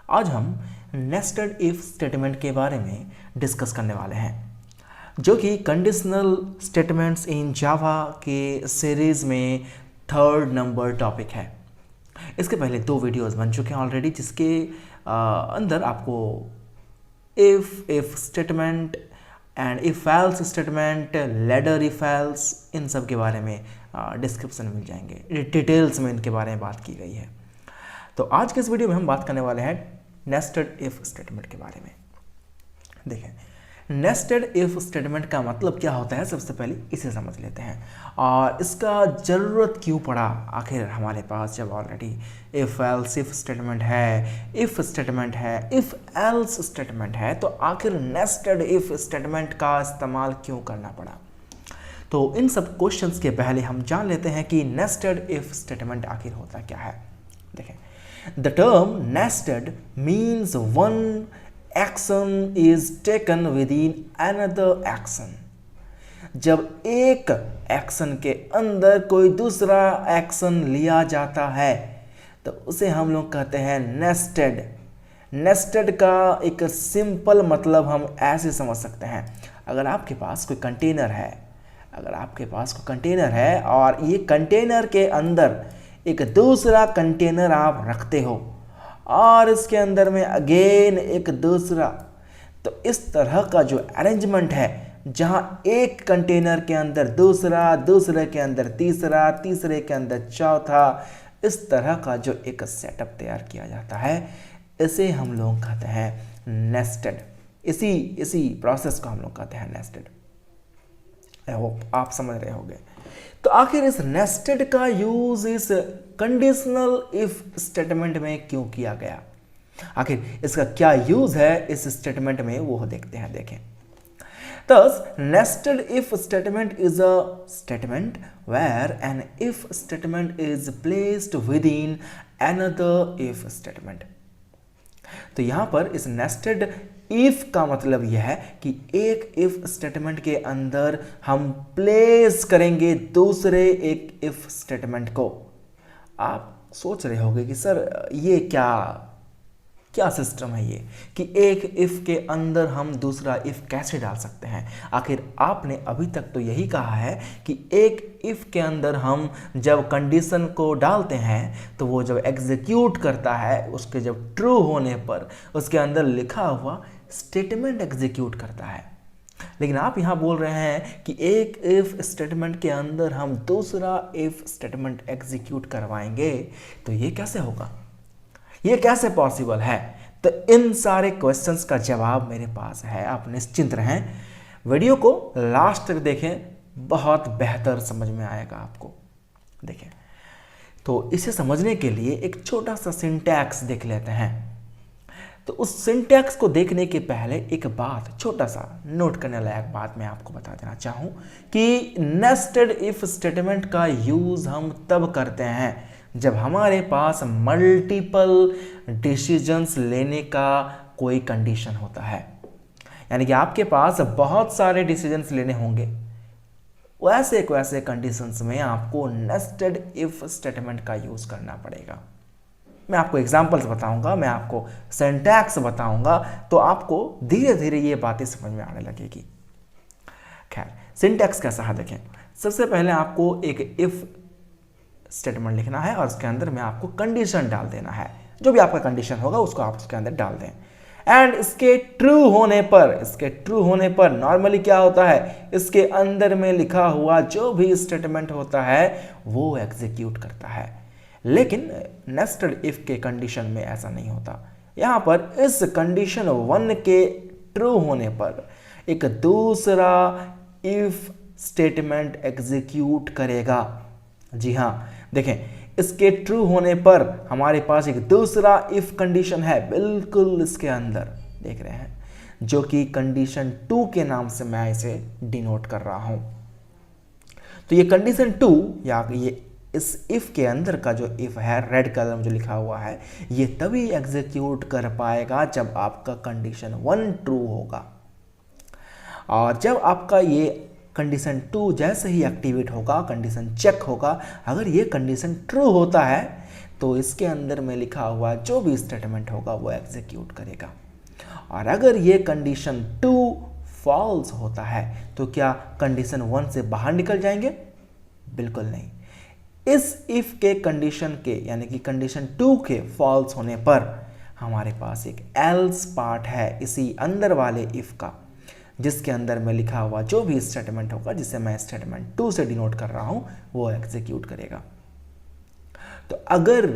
आज हम nested if statement के बारे में डिस्कस करने वाले हैं, जो कि कंडीशनल स्टेटमेंट्स इन जावा के सीरीज में थर्ड नंबर टॉपिक है। इसके पहले 2 वीडियोस बन चुके हैं ऑलरेडी, जिसके अंदर आपको if statement and if else statement, ladder if else, इन सब के बारे में डिस्क्रिप्शन मिल जाएंगे, डिटेल्स में इनके बारे में बात की गई है। तो आज के इस वीडियो में हम बात करने वाले हैं नेस्टेड इफ स्टेटमेंट के बारे में। देखें, नेस्टेड इफ स्टेटमेंट का मतलब क्या होता है, सबसे पहले इसे समझ लेते हैं और इसका ज़रूरत क्यों पड़ा आखिर हमारे पास, जब already if else if statement है, इफ स्टेटमेंट है, इफ एल्स स्टेटमेंट है, तो आखिर नेस्टेड इफ स्टेटमेंट का इस्तेमाल क्यों करना पड़ा। तो इन सब क्वेश्चंस के पहले हम जान लेते हैं कि नेस्टेड इफ स्टेटमेंट आखिर होता क्या है। देखें, the term nested means one action is taken with in another action. जब एक एक्शन के अंदर कोई दूसरा एक्शन लिया जाता है तो उसे हम लोग कहते हैं नेस्टेड। नेस्टेड का एक सिंपल मतलब हम ऐसे समझ सकते हैं, अगर आपके पास कोई कंटेनर है, और ये कंटेनर के अंदर एक दूसरा कंटेनर आप रखते हो और इसके अंदर में अगेन एक दूसरा, तो इस तरह का जो अरेंजमेंट है, जहां एक कंटेनर के अंदर दूसरा, दूसरे के अंदर तीसरा, तीसरे के अंदर चौथा, इस तरह का जो एक सेटअप तैयार किया जाता है, इसे हम लोग कहते हैं नेस्टेड। इसी प्रोसेस को हम लोग कहते हैं नेस्टेड। आई होप आप समझ रहे होंगे। तो आखिर इस नेस्टेड का यूज इस कंडीशनल इफ स्टेटमेंट में क्यों किया गया, आखिर इसका क्या यूज है इस स्टेटमेंट में, वो देखते हैं। देखें, thus nested if statement is a statement where an if statement is placed within another if statement। तो यहां पर इस नेस्टेड इफ का मतलब यह है कि एक इफ स्टेटमेंट के अंदर हम प्लेस करेंगे दूसरे एक इफ स्टेटमेंट को। आप सोच रहे होंगे कि सर ये क्या सिस्टम है ये, कि एक इफ के अंदर हम दूसरा इफ कैसे डाल सकते हैं। आखिर आपने अभी तक तो यही कहा है कि एक इफ के अंदर हम जब कंडीशन को डालते हैं तो वो जब एग्जीक्यूट करता है, उसके जब ट्रू होने पर उसके अंदर लिखा हुआ स्टेटमेंट एग्जीक्यूट करता है। लेकिन आप यहाँ बोल रहे हैं कि एक इफ स्टेटमेंट के अंदर हम दूसरा इफ स्टेटमेंट एग्जीक्यूट करवाएंगे, तो ये कैसे होगा, ये कैसे पॉसिबल है। तो इन सारे क्वेश्चंस का जवाब मेरे पास है, आप निश्चिंत रहें, वीडियो को लास्ट तक देखें, बहुत बेहतर समझ में आएगा आपको। देखें, तो इसे समझने के लिए एक छोटा सा सिंटैक्स देख लेते हैं। तो उस सिंटैक्स को देखने के पहले एक बात, छोटा सा नोट करने लायक बात मैं आपको बता देना चाहूँ कि नेस्टेड इफ स्टेटमेंट का यूज़ हम तब करते हैं जब हमारे पास मल्टीपल डिसीजंस लेने का कोई कंडीशन होता है। यानी कि आपके पास बहुत सारे डिसीजंस लेने होंगे, वैसे कंडीशंस में आपको नेस्टेड इफ स्टेटमेंट का यूज़ करना पड़ेगा। मैं आपको एग्जांपल्स बताऊंगा, मैं आपको सिंटैक्स बताऊंगा, तो आपको धीरे धीरे ये बातें समझ में आने लगेगी। खैर, सिंटैक्स कैसा है देखें, सबसे पहले आपको एक इफ स्टेटमेंट लिखना है और उसके अंदर में आपको कंडीशन डाल देना है, जो भी आपका कंडीशन होगा उसको आप उसके अंदर डाल दें। एंड इसके ट्रू होने पर नॉर्मली क्या होता है, इसके अंदर में लिखा हुआ जो भी स्टेटमेंट होता है वो एग्जीक्यूट करता है। लेकिन नेस्टेड इफ के कंडीशन में ऐसा नहीं होता। यहाँ पर इस कंडीशन 1 के ट्रू होने पर एक दूसरा इफ स्टेटमेंट एग्जीक्यूट करेगा। जी हाँ, देखें, इसके ट्रू होने पर हमारे पास एक दूसरा इफ कंडीशन है बिल्कुल इसके अंदर, देख रहे हैं, जो कि कंडीशन 2 के नाम से मैं इसे डिनोट कर रहा हूं। तो ये कंडीशन 2 या ये इस इफ के अंदर का जो इफ है, रेड कलर में जो लिखा हुआ है, ये तभी एग्जीक्यूट कर पाएगा जब आपका कंडीशन 1 ट्रू होगा। और जब आपका ये कंडीशन 2 जैसे ही एक्टिवेट होगा, कंडीशन चेक होगा, अगर ये कंडीशन ट्रू होता है तो इसके अंदर में लिखा हुआ जो भी स्टेटमेंट होगा वो एग्जीक्यूट करेगा। और अगर ये कंडीशन 2 फॉल्स होता है तो क्या कंडीशन 1 से बाहर निकल जाएंगे? बिल्कुल नहीं। इस इफ के कंडीशन के यानी कि कंडीशन 2 के फॉल्स होने पर हमारे पास एक एल्स पार्ट है इसी अंदर वाले इफ का, जिसके अंदर में लिखा हुआ जो भी स्टेटमेंट होगा, जिसे मैं स्टेटमेंट 2 से डिनोट कर रहा हूं, वो एग्जीक्यूट करेगा। तो अगर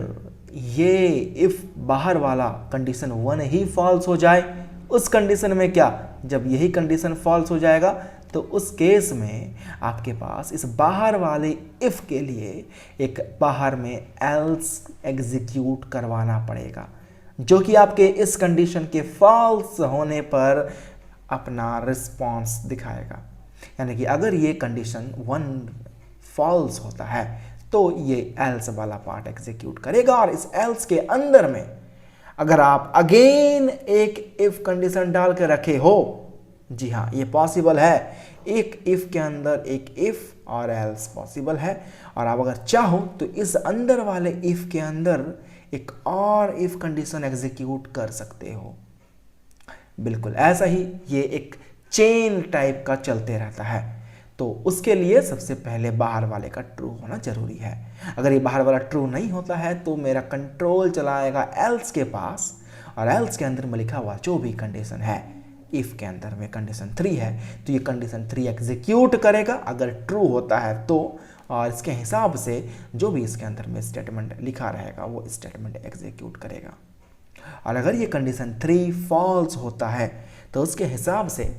ये इफ बाहर वाला कंडीशन 1 ही फॉल्स हो जाए, उस कंडीशन में क्या, जब यही कंडीशन फॉल्स हो जाएगा तो उस केस में आपके पास इस बाहर वाले इफ के लिए एक बाहर में एल्स एग्जीक्यूट करवाना पड़ेगा, जो कि आपके इस कंडीशन के फॉल्स होने पर अपना रिस्पॉन्स दिखाएगा। यानी कि अगर ये कंडीशन 1 फॉल्स होता है तो ये एल्स वाला पार्ट एग्जीक्यूट करेगा। और इस एल्स के अंदर में अगर आप अगेन एक इफ कंडीशन डाल के रखे हो, जी हाँ ये पॉसिबल है, एक इफ के अंदर एक इफ और एल्स पॉसिबल है। और आप अगर चाहो तो इस अंदर वाले इफ के अंदर एक और इफ कंडीशन एग्जीक्यूट कर सकते हो। बिल्कुल ऐसा ही ये एक चेन टाइप का चलते रहता है। तो उसके लिए सबसे पहले बाहर वाले का ट्रू होना जरूरी है। अगर ये बाहर वाला ट्रू नहीं होता है तो मेरा कंट्रोल चलाएगा एल्स के पास, और एल्स के अंदर में लिखा हुआ जो भी कंडीशन है, इफ के अंदर में कंडीशन 3 है तो ये कंडीशन 3 एग्जीक्यूट करेगा अगर ट्रू होता है तो, और इसके हिसाब से जो भी इसके अंदर में स्टेटमेंट लिखा रहेगा वो स्टेटमेंट एग्जीक्यूट करेगा। और अगर ये कंडीशन 3 फॉल्स होता है तो उसके हिसाब से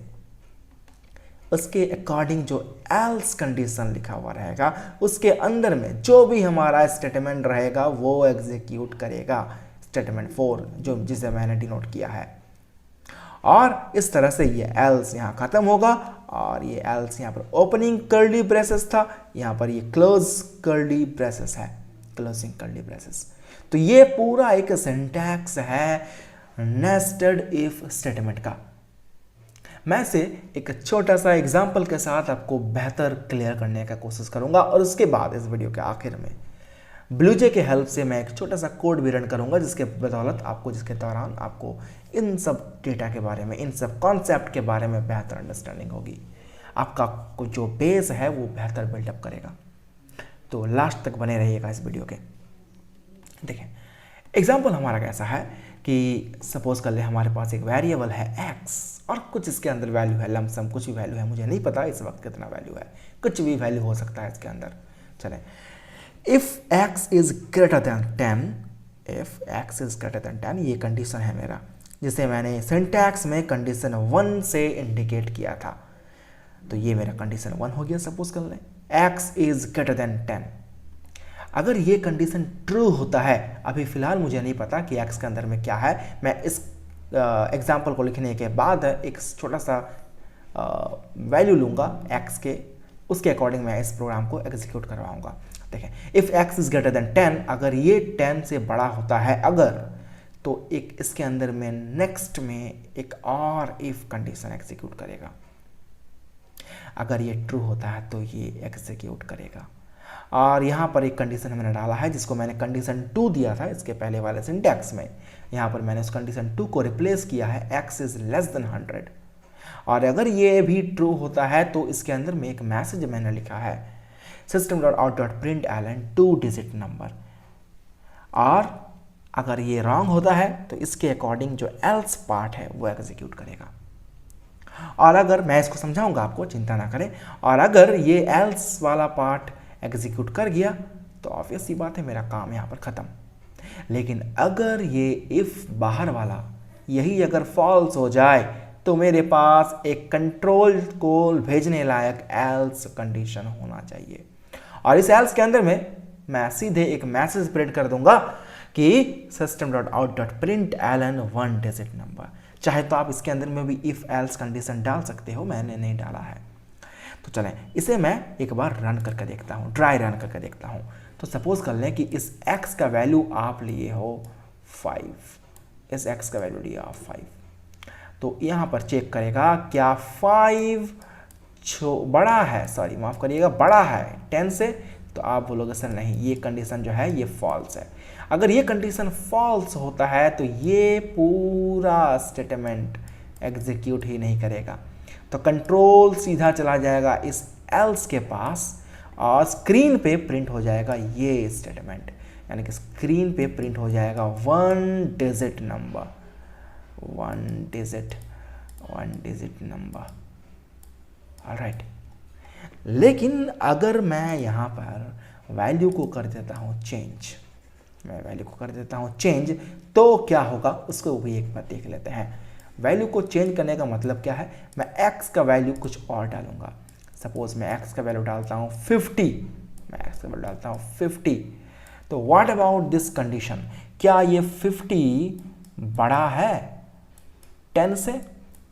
उसके अकॉर्डिंग जो एल्स कंडीशन लिखा हुआ रहेगा उसके अंदर में जो भी हमारा स्टेटमेंट रहेगा वो एग्जीक्यूट करेगा, स्टेटमेंट 4 जो जिसे मैंने डिनोट किया है। और इस तरह से ये एल्स यहाँ खत्म होगा, और ये एल्स यहाँ पर ओपनिंग कर्ली ब्रेसेस था, यहाँ पर ये क्लोज कर्ली ब्रेसेस है, क्लोजिंग कर्ली ब्रेसेस। तो ये पूरा एक सिंटैक्स है नेस्टेड इफ स्टेटमेंट का। मैं इसे एक छोटा सा एग्जाम्पल के साथ आपको बेहतर क्लियर करने का कोशिश करूंगा, और उसके बाद इस वीडियो के आखिर में ब्लूजे के हेल्प से मैं एक छोटा सा कोड भी रन करूंगा, जिसके बदौलत आपको, जिसके दौरान आपको इन सब डेटा के बारे में, इन सब कॉन्सेप्ट के बारे में बेहतर अंडरस्टैंडिंग होगी। आपका जो बेस है वो बेहतर बिल्डअप करेगा। तो लास्ट तक बने रहिएगा इस वीडियो के। देखें एग्जाम्पल हमारा कैसा है कि सपोज कर ले हमारे पास एक वेरिएबल है x और कुछ इसके अंदर वैल्यू है, लमसम कुछ भी वैल्यू है, मुझे नहीं पता इस वक्त कितना वैल्यू है, कुछ भी वैल्यू हो सकता है इसके अंदर। चलें, if x is greater then 10, if x is greater then 10 ये कंडीशन है मेरा, जिसे मैंने सिंटैक्स में कंडीशन 1 से इंडिकेट किया था। तो ये मेरा कंडीशन 1 हो गया। सपोज कर लें x इज ग्रेटर देन 10। अगर ये कंडीशन ट्रू होता है, अभी फिलहाल मुझे नहीं पता कि x के अंदर में क्या है, मैं इस एग्जाम्पल को लिखने के बाद एक छोटा सा वैल्यू लूँगा x के, उसके अकॉर्डिंग मैं इस प्रोग्राम को एग्जीक्यूट करवाऊँगा। देखें if x is greater than 10, अगर ये 10 से बड़ा होता है अगर, तो एक इसके अंदर में नेक्स्ट में एक और इफ़ कंडीशन एग्जीक्यूट करेगा। अगर ये ट्रू होता है तो ये एग्जीक्यूट करेगा। और यहाँ पर एक कंडीशन मैंने डाला है जिसको मैंने कंडीशन 2 दिया था इसके पहले वाले सिंटैक्स में, यहाँ पर मैंने उस कंडीशन 2 को रिप्लेस किया है x इज लेस देन 100। और अगर ये भी ट्रू होता है तो इसके अंदर में एक मैसेज मैंने लिखा है system.out.println 2 डिजिट नंबर। और अगर ये रॉन्ग होता है तो इसके अकॉर्डिंग जो एल्स पार्ट है वो एग्जीक्यूट करेगा। और अगर मैं इसको समझाऊंगा आपको, चिंता ना करें, और अगर ये एल्स वाला पार्ट एग्जीक्यूट कर गया तो ऑब्वियस सी बात है मेरा काम यहाँ पर ख़त्म। लेकिन अगर ये इफ़ बाहर वाला यही अगर फॉल्स हो जाए तो मेरे पास एक कंट्रोल को भेजने लायक एल्स कंडीशन होना चाहिए। और इस एल्स के अंदर में मैं सीधे एक मैसेज प्रिंट कर दूंगा कि system.out.println 1 डिजिट नंबर। चाहे तो आप इसके अंदर में भी इफ़ एल्स कंडीशन डाल सकते हो, मैंने नहीं डाला है। तो चलें इसे मैं एक बार रन करके देखता हूँ, ट्राई रन करके देखता हूँ। तो सपोज कर लें कि इस x का वैल्यू आप लिए हो 5, इस x का वैल्यू लिया आप 5, तो यहाँ पर चेक करेगा क्या 5 बड़ा है, सॉरी माफ़ करिएगा, बड़ा है 10 से, तो आप बोलोगे सर नहीं, ये कंडीशन जो है ये फॉल्स है। अगर ये कंडीशन फॉल्स होता है तो ये पूरा स्टेटमेंट एग्जीक्यूट ही नहीं करेगा, तो कंट्रोल सीधा चला जाएगा इस एल्स के पास और स्क्रीन पे प्रिंट हो जाएगा ये स्टेटमेंट, यानी कि स्क्रीन पे प्रिंट हो जाएगा 1 digit number, 1 digit number. Alright, लेकिन अगर मैं यहाँ पर वैल्यू को कर देता हूँ चेंज, मैं वैल्यू को कर देता हूँ चेंज, तो क्या होगा उसको भी एक बार देख लेते हैं। वैल्यू को चेंज करने का मतलब क्या है, मैं x का वैल्यू कुछ और डालूंगा। सपोज मैं x का वैल्यू डालता हूँ 50, मैं x का वैल्यू डालता हूँ 50, तो व्हाट अबाउट दिस कंडीशन, क्या ये 50 बड़ा है 10 से?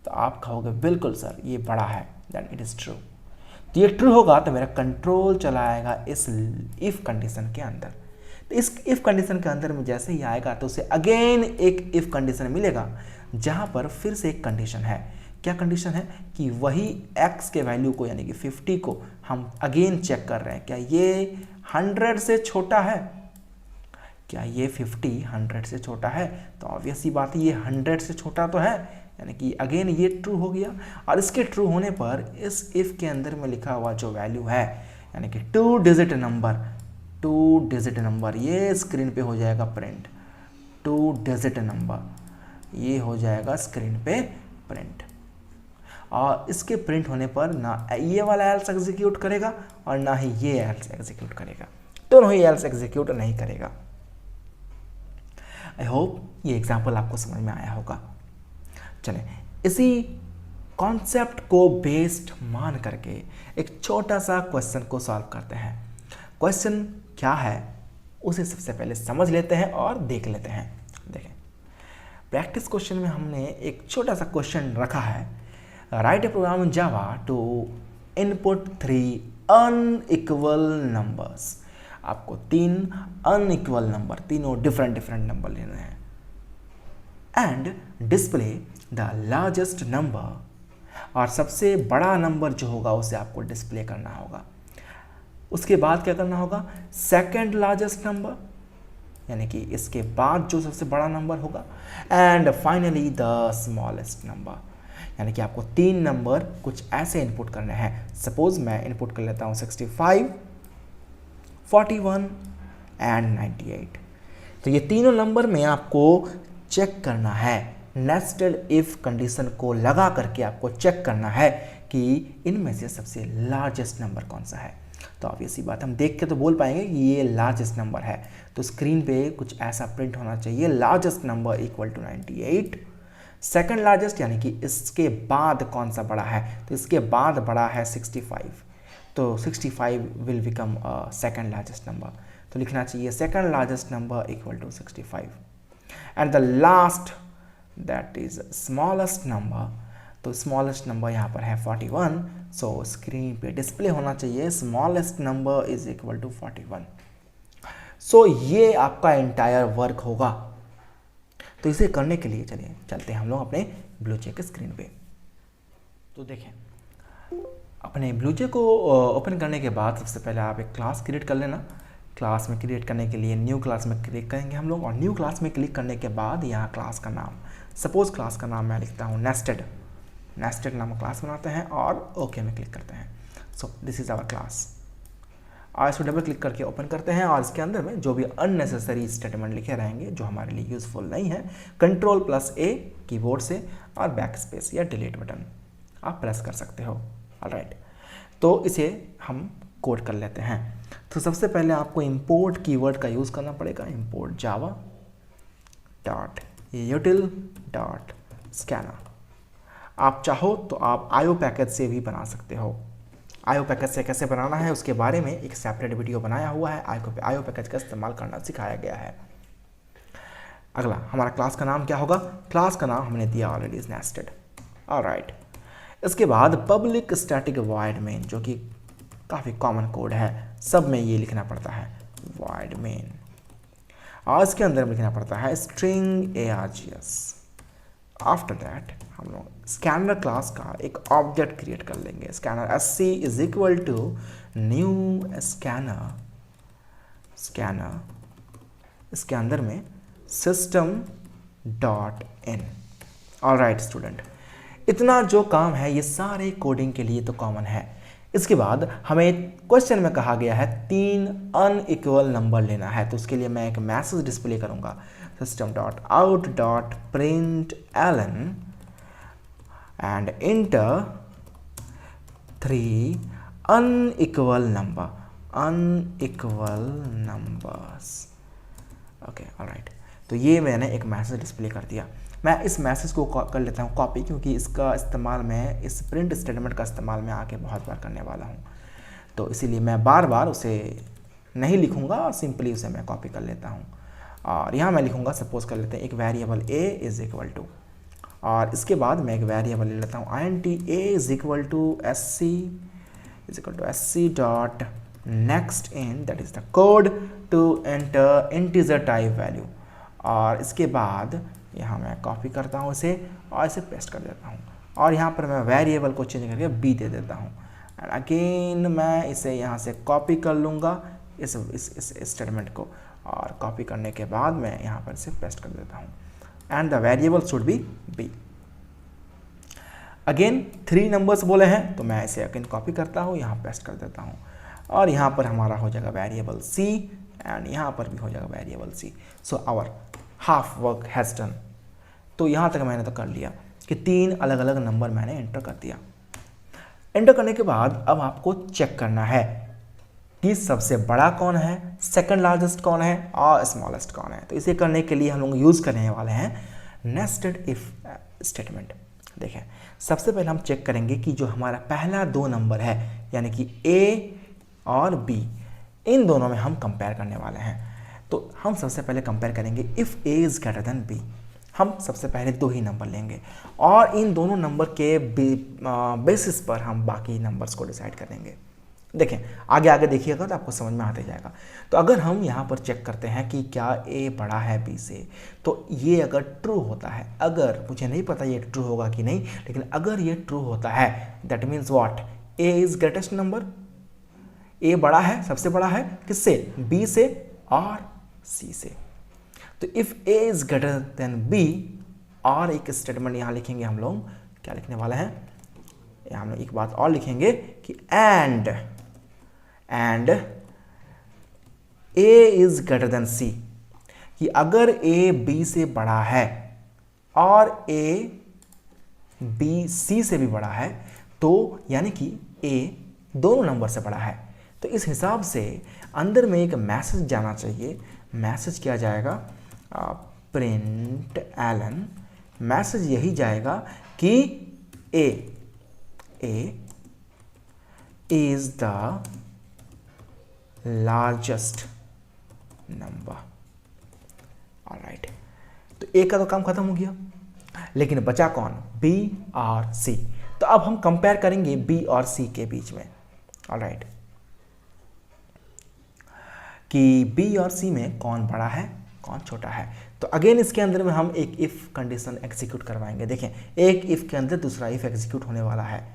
तो आप कहोगे बिल्कुल सर ये बड़ा है, देन इट इज ट्रू। तो ये ट्रू होगा तो मेरा कंट्रोल चला आएगा इस इफ कंडीशन के अंदर। तो इस इफ कंडीशन के अंदर में जैसे ही आएगा तो उसे अगेन एक इफ कंडीशन मिलेगा, जहां पर फिर से एक कंडीशन है। क्या कंडीशन है कि वही x के वैल्यू को यानी कि 50 को हम अगेन चेक कर रहे हैं, क्या ये 100 से छोटा है, क्या ये 50 100 से छोटा है? तो ऑब्वियस सी बात है ये 100 से छोटा तो है, यानी कि अगेन ये ट्रू हो गया। और इसके ट्रू होने पर इस इफ के अंदर में लिखा हुआ जो वैल्यू है यानी कि 2 डिजिट नंबर ये स्क्रीन पे हो जाएगा प्रिंट, 2 डिजिट नंबर ये हो जाएगा स्क्रीन पे प्रिंट। और इसके प्रिंट होने पर ना ये वाला एल्स एग्जीक्यूट करेगा और ना ही ये एल्स एग्जीक्यूट करेगा, दोनों ही एल्स एग्जीक्यूट नहीं करेगा। आई होप ये एग्जाम्पल आपको समझ में आया होगा। चलें इसी कॉन्सेप्ट को बेस्ड मान करके एक छोटा सा क्वेश्चन को सॉल्व करते हैं। क्वेश्चन क्या है उसे सबसे पहले समझ लेते हैं और देख लेते हैं। देखें, प्रैक्टिस क्वेश्चन में हमने एक छोटा सा क्वेश्चन रखा है, write a program in Java to input 3 unequal numbers. आपको 3 अनइक्वल नंबर, तीनों डिफरेंट नंबर लेने हैं, and display the largest number, और सबसे बड़ा नंबर जो होगा उसे आपको डिस्प्ले करना होगा। उसके बाद क्या करना होगा, सेकंड लार्जेस्ट नंबर, यानी कि इसके बाद जो सबसे बड़ा नंबर होगा, and finally the smallest number, यानी कि आपको 3 नंबर कुछ ऐसे इनपुट करने हैं। सपोज मैं इनपुट कर लेता हूँ 65, 41 एंड 98। तो ये तीनों नंबर में आपको चेक करना है, नेस्टेड इफ कंडीशन को लगा करके आपको चेक करना है कि इनमें से सबसे लार्जेस्ट नंबर कौन सा है। तो ऑब्वियसली बात हम देख के तो बोल पाएंगे कि ये लार्जेस्ट नंबर है, तो स्क्रीन पे कुछ ऐसा प्रिंट होना चाहिए, largest number equal to 98। Second largest यानी कि इसके बाद कौन सा बड़ा है, तो इसके बाद बड़ा है 65, तो 65 will become second largest number, तो लिखना चाहिए second largest number equal to 65। And the last that is smallest number, तो स्मॉलेस्ट नंबर यहाँ पर है 41, सो स्क्रीन पे डिस्प्ले होना चाहिए smallest number is equal to 41। So ये आपका एंटायर वर्क होगा। तो इसे करने के लिए चलिए चलते हैं हम लोग अपने ब्लूजे के स्क्रीन पे। तो देखें, अपने ब्लूजे को ओपन करने के बाद सबसे पहले आप एक क्लास क्रिएट कर लेना। क्लास में क्रिएट करने के लिए न्यू क्लास में क्लिक करेंगे हम लोग, और न्यू क्लास में क्लिक करने के बाद यहाँ क्लास का नाम, सपोज क्लास का नाम मैं लिखता हूँ नेस्टेड नाम क्लास बनाते हैं और ओके में क्लिक करते हैं। So this is our class, और इसको डबल क्लिक करके ओपन करते हैं, और इसके अंदर में जो भी अननेसेसरी स्टेटमेंट लिखे रहेंगे जो हमारे लिए यूज़फुल नहीं है, Ctrl+A कीबोर्ड से और बैक स्पेस या डिलीट बटन आप प्रेस कर सकते हो। ऑलराइट, तो इसे हम कोड कर लेते हैं। तो सबसे पहले आपको इंपोर्ट कीवर्ड का यूज़ करना पड़ेगा, import Java dot util dot scanner. आप चाहो तो आप IO पैकेज से भी बना सकते हो। IO पैकेज से कैसे बनाना है उसके बारे में एक सेपरेट वीडियो बनाया हुआ है, IO पैकेज का इस्तेमाल करना सिखाया गया है। अगला हमारा क्लास का नाम क्या होगा, क्लास का नाम हमने दिया ऑलरेडी इज नेस्टेड। ऑलराइट, इसके बाद पब्लिक स्टैटिक वॉइड मेन, जो कि काफ़ी कॉमन कोड है, सब में ये लिखना पड़ता है वॉइड मेन, और इसके अंदर में लिखना पड़ता है स्ट्रिंग args। आफ्टर दैट हम लोग स्कैनर क्लास का एक ऑब्जेक्ट क्रिएट कर लेंगे, scanner sc is equal to new scanner scanner, इसके अंदर में system.in। ऑलराइट स्टूडेंट, इतना जो काम है ये सारे कोडिंग के लिए तो कॉमन है। इसके बाद हमें क्वेश्चन में कहा गया है 3 अनइक्वल नंबर लेना है, तो उसके लिए मैं एक मैसेज डिस्प्ले करूंगा, system.out.println and inter 3 unequal numbers. Okay alright, तो ये मैंने एक मैसेज डिस्प्ले कर दिया। मैं इस मैसेज को कर लेता हूँ कॉपी, क्योंकि इसका इस्तेमाल मैं इस प्रिंट स्टेटमेंट का इस्तेमाल मैं आगे बहुत बार करने वाला हूँ, तो इसीलिए मैं बार बार उसे नहीं लिखूँगा, सिंपली उसे मैं कॉपी कर लेता हूँ। और यहाँ मैं लिखूँगा, सपोज कर लेते हैं एक variable a is equal to, और इसके बाद मैं एक वेरिएबल ले लेता हूँ int a is equal to sc dot next int, that is the code to enter integer type value. और इसके बाद यहाँ मैं कॉपी करता हूँ इसे और इसे पेस्ट कर देता हूँ, और यहाँ पर मैं वेरिएबल को चेंज करके b दे देता हूँ। एंड अगेन मैं इसे यहाँ से कॉपी कर लूँगा इस स्टेटमेंट को, और कॉपी करने के बाद मैं यहाँ पर इसे पेस्ट कर देता हूँ, and the variable should be b। Again 3 numbers बोले हैं, तो मैं इसे अगेन कॉपी करता हूँ, यहाँ पेस्ट कर देता हूँ, और यहाँ पर हमारा हो जाएगा वेरिएबल c, एंड यहाँ पर भी हो जाएगा variable c। So our half work has done. तो यहाँ तक मैंने तो कर लिया कि 3 अलग अलग नंबर मैंने एंटर कर दिया। एंटर करने के बाद अब आपको चेक करना है कि सबसे बड़ा कौन है, सेकंड लार्जेस्ट कौन है और स्मॉलेस्ट कौन है। तो इसे करने के लिए हम लोग यूज़ करने वाले हैं नेस्टेड इफ स्टेटमेंट। देखें, सबसे पहले हम चेक करेंगे कि जो हमारा पहला 2 नंबर है, यानी कि a और b, इन दोनों में हम कंपेयर करने वाले हैं। तो हम सबसे पहले कंपेयर करेंगे if a is greater than b। हम सबसे पहले 2 ही नंबर लेंगे, और इन दोनों नंबर के बेसिस पर हम बाकी नंबर्स को डिसाइड करेंगे। देखें, आगे आगे देखिएगा तो आपको समझ में आते जाएगा। तो अगर हम यहाँ पर चेक करते हैं कि क्या a बड़ा है b से, तो ये अगर ट्रू होता है, अगर मुझे नहीं पता ये ट्रू होगा कि नहीं, लेकिन अगर ये ट्रू होता है that means what, a is greatest number, a बड़ा है, सबसे बड़ा है किससे, b से और c से। तो if a is greater than b, और एक स्टेटमेंट यहाँ लिखेंगे हम लोग, क्या लिखने वाले हैं, यहाँ हम लोग एक बात और लिखेंगे कि and a is greater than c, कि अगर a b से बड़ा है और a b c से भी बड़ा है, तो यानी कि a दोनों नंबर से बड़ा है। तो इस हिसाब से अंदर में एक मैसेज जाना चाहिए। मैसेज क्या जाएगा, println, मैसेज यही जाएगा कि a is the largest number। Alright, तो a का तो काम खत्म हो गया, लेकिन बचा कौन, b और c। तो अब हम कंपेयर करेंगे b और c के बीच में। ऑलराइट, कि b और c में कौन बड़ा है कौन छोटा है। तो अगेन इसके अंदर में हम एक इफ़ कंडीशन एग्जीक्यूट करवाएंगे। देखें, एक इफ़ के अंदर दूसरा इफ़ एग्जीक्यूट होने वाला है।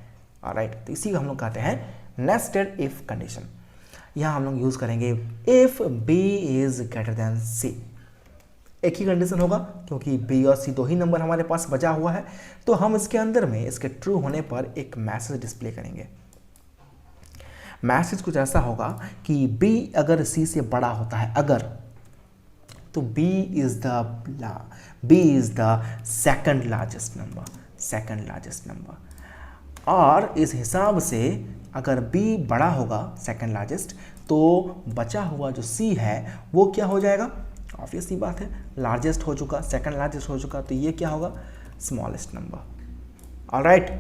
ऑलराइट, तो इसी को हम लोग कहते हैं नेस्टेड इफ़ कंडीशन। यहाँ हम लोग यूज़ करेंगे if b is greater than c। एक ही कंडीशन होगा, क्योंकि b और c 2 ही नंबर हमारे पास बचा हुआ है। तो हम इसके अंदर में इसके ट्रू होने पर एक मैसेज डिस्प्ले करेंगे। मैसेज कुछ ऐसा होगा कि b अगर c से बड़ा होता है, अगर, तो b is the second largest number. और इस हिसाब से अगर b बड़ा होगा सेकंड लार्जेस्ट, तो बचा हुआ जो c है वो क्या हो जाएगा, ऑब्वियस सी बात है, लार्जेस्ट हो चुका, सेकंड लार्जेस्ट हो चुका, तो ये क्या होगा, स्मॉलेस्ट नंबर। ऑलराइट,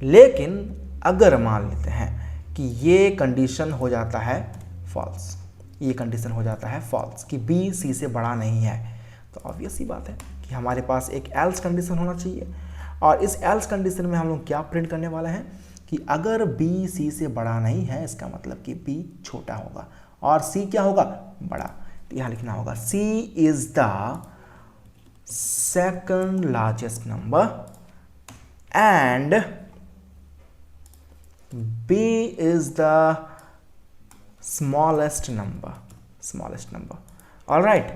लेकिन अगर मान लेते हैं कि ये कंडीशन हो जाता है फॉल्स, ये कंडीशन हो जाता है फॉल्स, कि b c से बड़ा नहीं है, तो ऑब्वियस सी बात है कि हमारे पास एक एल्स कंडीशन होना चाहिए। और इस एल्स कंडीशन में हम लोग क्या प्रिंट करने वाला है कि अगर b c से बड़ा नहीं है, इसका मतलब कि b छोटा होगा और c क्या होगा, बड़ा। तो यहाँ लिखना होगा c is the second largest number and b is the smallest number। Smallest number. Alright,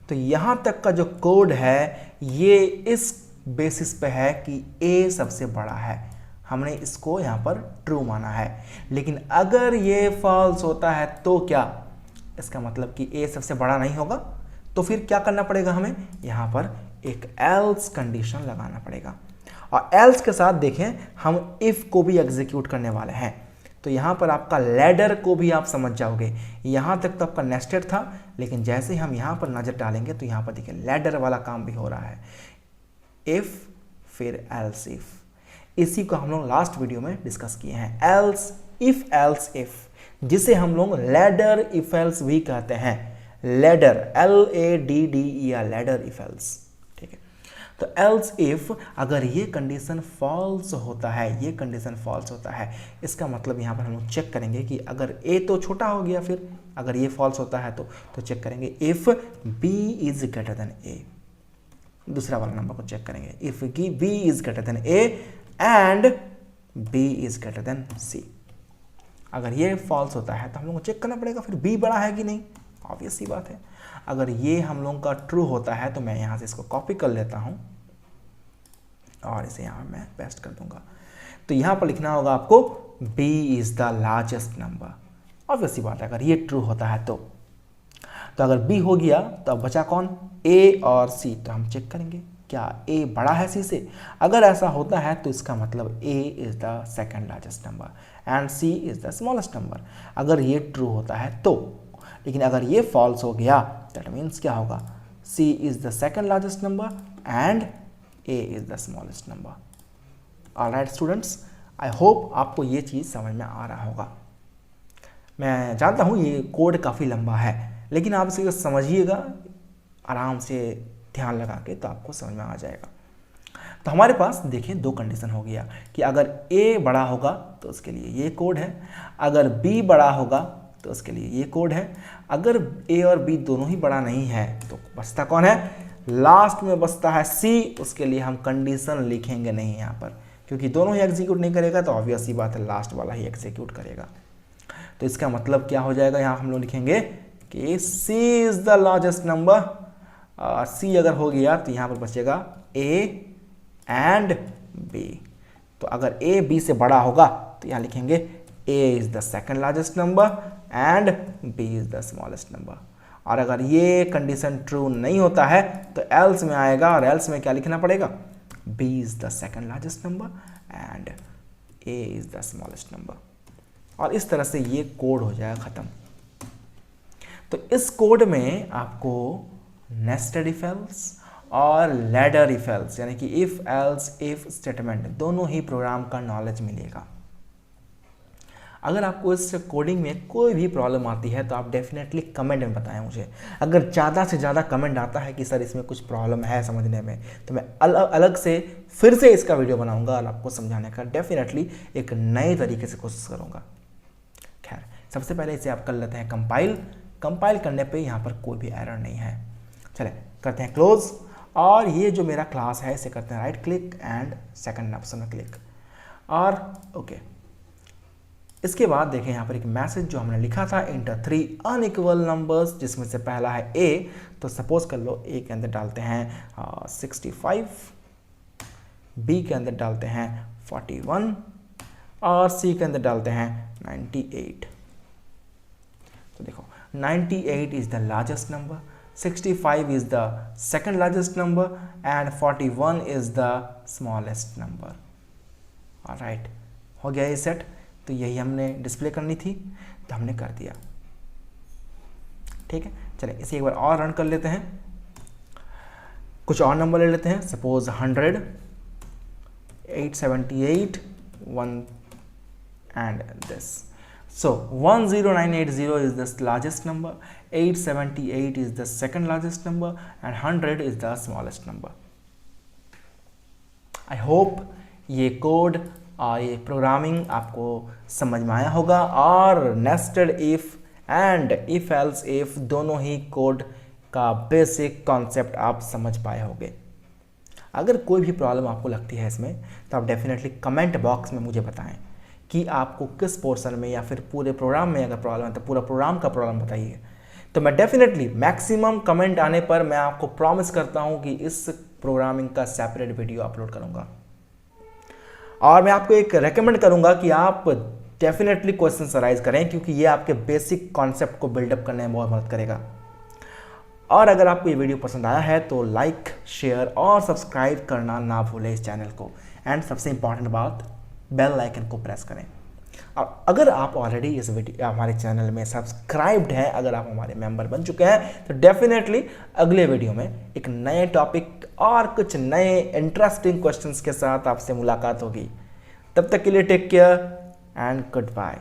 तो यहाँ तक का जो कोड है ये इस बेसिस पे है कि ए सबसे बड़ा है, हमने इसको यहाँ पर ट्रू माना है। लेकिन अगर ये फॉल्स होता है तो क्या, इसका मतलब कि ए सबसे बड़ा नहीं होगा, तो फिर क्या करना पड़ेगा, हमें यहाँ पर एक एल्स कंडीशन लगाना पड़ेगा। और एल्स के साथ देखें हम इफ को भी एग्जीक्यूट करने वाले हैं, तो यहाँ पर आपका लैडर को भी आप समझ जाओगे। यहाँ तक तो आपका नेस्टेड था, लेकिन जैसे हम यहाँ पर नज़र डालेंगे तो यहाँ पर देखिए लैडर वाला काम भी हो रहा है। इफ फिर एल्स इफ, इसी को हम लोग लास्ट वीडियो में डिस्कस किए हैं। एल्स इफ, जिसे हम लोग लैडर इफ एल्स भी कहते हैं। Ladder LADDER, ladder if else, ठीक है। तो एल्स इफ अगर ये कंडीशन फॉल्स होता है, ये कंडीशन फॉल्स होता है, इसका मतलब यहाँ पर हम लोग चेक करेंगे कि अगर ए तो छोटा हो गया, फिर अगर ये फॉल्स होता है तो चेक करेंगे if B is greater than A. दूसरा वाला नंबर को चेक करेंगे, if B is greater than A and B is greater than C. अगर ये फॉल्स होता है तो हम लोग को चेक करना पड़ेगा फिर बी बड़ा है कि नहीं, ऑब्वियस सी बात है। अगर ये हम लोगों का ट्रू होता है तो मैं यहाँ से इसको कॉपी कर लेता हूँ और इसे यहाँ मैं पेस्ट कर दूंगा। तो यहाँ पर लिखना होगा आपको b is the largest number, obvious सी बात है। अगर ये ट्रू होता है तो अगर b हो गया तो अब बचा कौन, a और c। तो हम चेक करेंगे क्या a बड़ा है c से। अगर ऐसा होता है तो इसका मतलब a is the second largest number and c is the smallest number, अगर ये ट्रू होता है तो। लेकिन अगर ये फॉल्स हो गया दैट मीन्स क्या होगा, c is the second largest number and a is the smallest number. Alright students, I hope आपको ये चीज़ समझ में आ रहा होगा। मैं जानता हूँ ये कोड काफ़ी लंबा है, लेकिन आप इसे समझिएगा आराम से ध्यान लगा के, तो आपको समझ में आ जाएगा। तो हमारे पास देखें दो कंडीशन हो गया कि अगर a बड़ा होगा तो उसके लिए ये कोड है, अगर b बड़ा होगा तो उसके लिए ये कोड है। अगर a और b दोनों ही बड़ा नहीं है तो बचता कौन है, लास्ट में बचता है c। उसके लिए हम कंडीशन लिखेंगे नहीं यहाँ पर, क्योंकि दोनों ही एग्जीक्यूट नहीं करेगा तो ऑब्वियस सी बात है लास्ट वाला ही एग्जीक्यूट करेगा। तो इसका मतलब क्या हो जाएगा, यहाँ हम लोग लिखेंगे कि c is the largest number. c अगर हो गया तो यहाँ पर बचेगा a एंड b। तो अगर a b से बड़ा होगा तो यहाँ लिखेंगे a is the second largest number and b is the smallest number. और अगर ये कंडीशन ट्रू नहीं होता है तो एल्स में आएगा, और एल्स में क्या लिखना पड़ेगा, b is the second largest number and a is the smallest number. और इस तरह से ये कोड हो जाएगा ख़त्म। तो इस कोड में आपको नेस्टेड इफ एल्स और लैडर इफ एल्स, यानी कि इफ एल्स इफ स्टेटमेंट, दोनों ही प्रोग्राम का नॉलेज मिलेगा। अगर आपको इस कोडिंग में कोई भी प्रॉब्लम आती है तो आप डेफिनेटली कमेंट में बताएं मुझे। अगर ज़्यादा से ज़्यादा कमेंट आता है कि सर इसमें कुछ प्रॉब्लम है समझने में, तो मैं अलग से फिर से इसका वीडियो बनाऊंगा और आपको समझाने का डेफिनेटली एक नए तरीके से कोशिश करूँगा। खैर, सबसे पहले इसे आप कर लेते हैं कंपाइल करने पे यहाँ पर कोई भी एरर नहीं है। चले करते हैं क्लोज, और ये जो मेरा क्लास है इसे करते हैं right click and second option में क्लिक, और ओके। इसके बाद देखें यहाँ पर एक मैसेज जो हमने लिखा था, इंटर 3 अनइक्वल नंबर्स, जिसमें से पहला है a। तो सपोज कर लो a के अंदर डालते हैं 65, b के अंदर डालते हैं 41 और c के अंदर डालते हैं 98। तो देखो 98 is the largest number, 65 is the second largest number and 41 is the smallest number। Alright, हो गया ये सेट। तो यही हमने डिस्प्ले करनी थी तो हमने कर दिया। ठीक है, चलिए इसे एक बार और रन कर लेते हैं। कुछ और नंबर ले लेते हैं, suppose 100, 878, 1 and this। So 10980 is the largest number, 878 is the second largest number and 100 is the smallest number। I hope ये कोड और ये प्रोग्रामिंग आपको समझ में आया होगा, और nested if and if else if दोनों ही कोड का बेसिक कॉन्सेप्ट आप समझ पाए होंगे। अगर कोई भी प्रॉब्लम आपको लगती है इसमें तो आप डेफिनेटली कमेंट बॉक्स में मुझे बताएं कि आपको किस पोर्शन में या फिर पूरे प्रोग्राम में अगर प्रॉब्लम है तो पूरा प्रोग्राम का प्रॉब्लम बताइए, तो मैं डेफिनेटली मैक्सिमम कमेंट आने पर मैं आपको प्रॉमिस करता हूं कि इस प्रोग्रामिंग का सेपरेट वीडियो अपलोड करूंगा। और मैं आपको एक रेकमेंड करूंगा कि आप डेफिनेटली क्वेश्चन अराइज करें, क्योंकि ये आपके बेसिक कॉन्सेप्ट को बिल्डअप करने में बहुत मदद करेगा। और अगर आपको ये वीडियो पसंद आया है तो लाइक, शेयर और सब्सक्राइब करना ना भूलें इस चैनल को। एंड सबसे इंपॉर्टेंट बात, बेल आइकन को प्रेस करें। और अगर आप ऑलरेडी इस वीडियो हमारे चैनल में सब्सक्राइब्ड हैं, अगर आप हमारे मेंबर बन चुके हैं, तो डेफिनेटली अगले वीडियो में एक नए टॉपिक और कुछ नए इंटरेस्टिंग क्वेश्चंस के साथ आपसे मुलाकात होगी। तब तक के लिए take care and good bye.